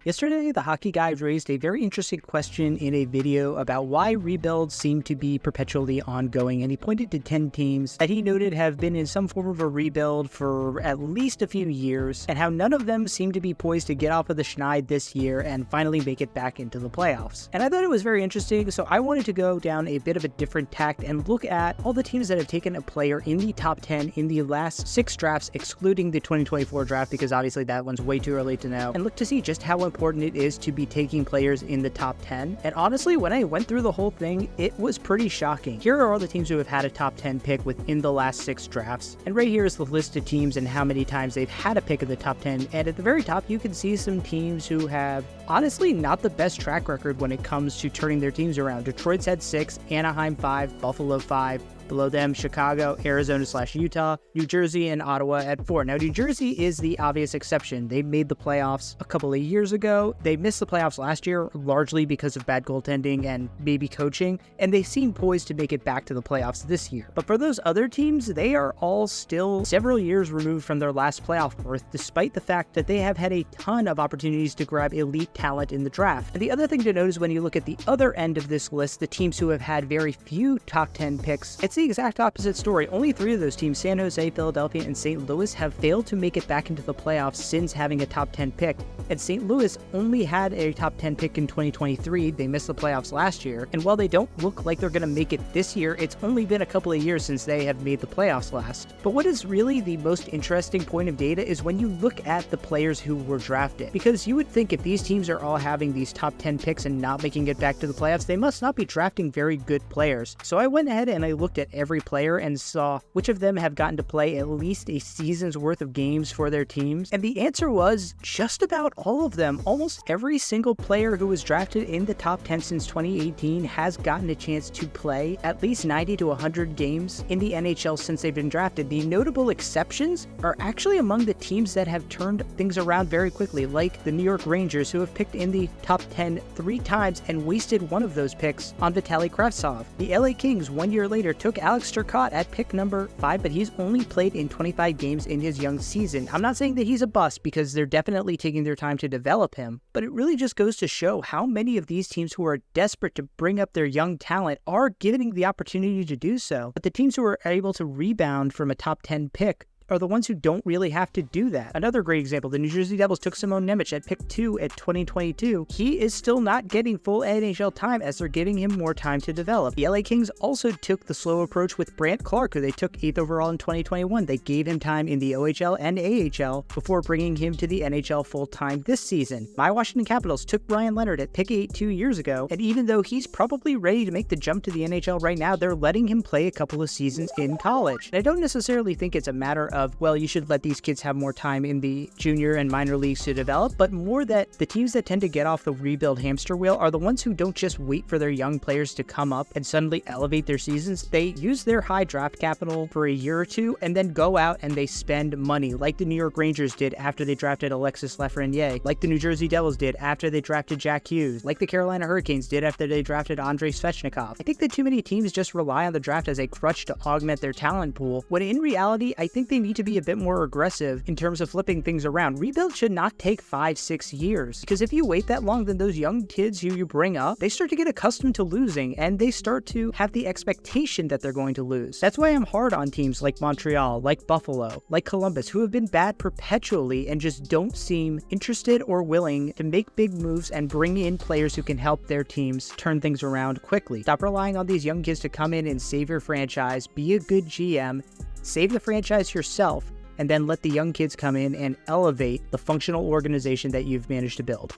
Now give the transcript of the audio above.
Yesterday, the hockey guy raised a very interesting question in a video about why rebuilds seem to be perpetually ongoing, and he pointed to 10 teams that he noted have been in some form of a rebuild for at least a few years, and how none of them seem to be poised to get off of the schneid this year and finally make it back into the playoffs. And I thought it was very interesting, so I wanted to go down a bit of a different tact and look at all the teams that have taken a player in the top 10 in the last 6 drafts, excluding the 2024 draft, because obviously that one's way too early to know, and look to see just how important it is to be taking players in the top 10. And honestly, when I went through the whole thing, it was pretty shocking. Here are all the teams who have had a top 10 pick within the last 6 drafts. And right here is the list of teams and how many times they've had a pick in the top 10. And at the very top, you can see some teams who have honestly not the best track record when it comes to turning their teams around. Detroit's had 6, Anaheim 5, Buffalo 5. Below them, Chicago, Arizona/Utah, New Jersey, and Ottawa at 4. Now, New Jersey is the obvious exception. They made the playoffs a couple of years ago. They missed the playoffs last year, largely because of bad goaltending and maybe coaching, and they seem poised to make it back to the playoffs this year. But for those other teams, they are all still several years removed from their last playoff berth, despite the fact that they have had a ton of opportunities to grab elite talent in the draft. And the other thing to note is when you look at the other end of this list, the teams who have had very few top 10 picks, it's the exact opposite story. Only 3 of those teams, San Jose, Philadelphia, and St. Louis, have failed to make it back into the playoffs since having a top 10 pick. And St. Louis only had a top 10 pick in 2023. They missed the playoffs last year. And while they don't look like they're going to make it this year, it's only been a couple of years since they have made the playoffs last. But what is really the most interesting point of data is when you look at the players who were drafted. Because you would think if these teams are all having these top 10 picks and not making it back to the playoffs, they must not be drafting very good players. So I went ahead and I looked at every player and saw which of them have gotten to play at least a season's worth of games for their teams. And the answer was just about all of them. Almost every single player who was drafted in the top 10 since 2018 has gotten a chance to play at least 90 to 100 games in the NHL since they've been drafted. The notable exceptions are actually among the teams that have turned things around very quickly, like the New York Rangers, who have picked in the top 10 3 times and wasted one of those picks on Vitaly Kravtsov. The LA Kings 1 year later took Alex Turcotte at pick number 5, but he's only played in 25 games in his young season. I'm not saying that he's a bust, because they're definitely taking their time to develop him, but it really just goes to show how many of these teams who are desperate to bring up their young talent are given the opportunity to do so. But the teams who are able to rebound from a top 10 pick are the ones who don't really have to do that. Another great example, the New Jersey Devils took Simon Nemec at pick 2 at 2022. He is still not getting full NHL time as they're giving him more time to develop. The LA Kings also took the slow approach with Brandt Clark, who they took 8th overall in 2021. They gave him time in the OHL and AHL before bringing him to the NHL full-time this season. My Washington Capitals took Brian Leonard at pick 8 2 years ago, and even though he's probably ready to make the jump to the NHL right now, they're letting him play a couple of seasons in college. And I don't necessarily think it's a matter of, well, you should let these kids have more time in the junior and minor leagues to develop, but more that the teams that tend to get off the rebuild hamster wheel are the ones who don't just wait for their young players to come up and suddenly elevate their seasons. They use their high draft capital for a year or two and then go out and they spend money, like the New York Rangers did after they drafted Alexis Lafreniere, like the New Jersey Devils did after they drafted Jack Hughes, like the Carolina Hurricanes did after they drafted Andrei Svechnikov. I think that too many teams just rely on the draft as a crutch to augment their talent pool, when in reality, I think they need to be a bit more aggressive in terms of flipping things around. Rebuild should not take 5-6 years, because if you wait that long, then those young kids who you bring up, they start to get accustomed to losing, and they start to have the expectation that they're going to lose. That's why I'm hard on teams like Montreal, like Buffalo, like Columbus, who have been bad perpetually and just don't seem interested or willing to make big moves and bring in players who can help their teams turn things around quickly. Stop relying on these young kids to come in and save your franchise. Be a good GM, save the franchise yourself, and then let the young kids come in and elevate the functional organization that you've managed to build.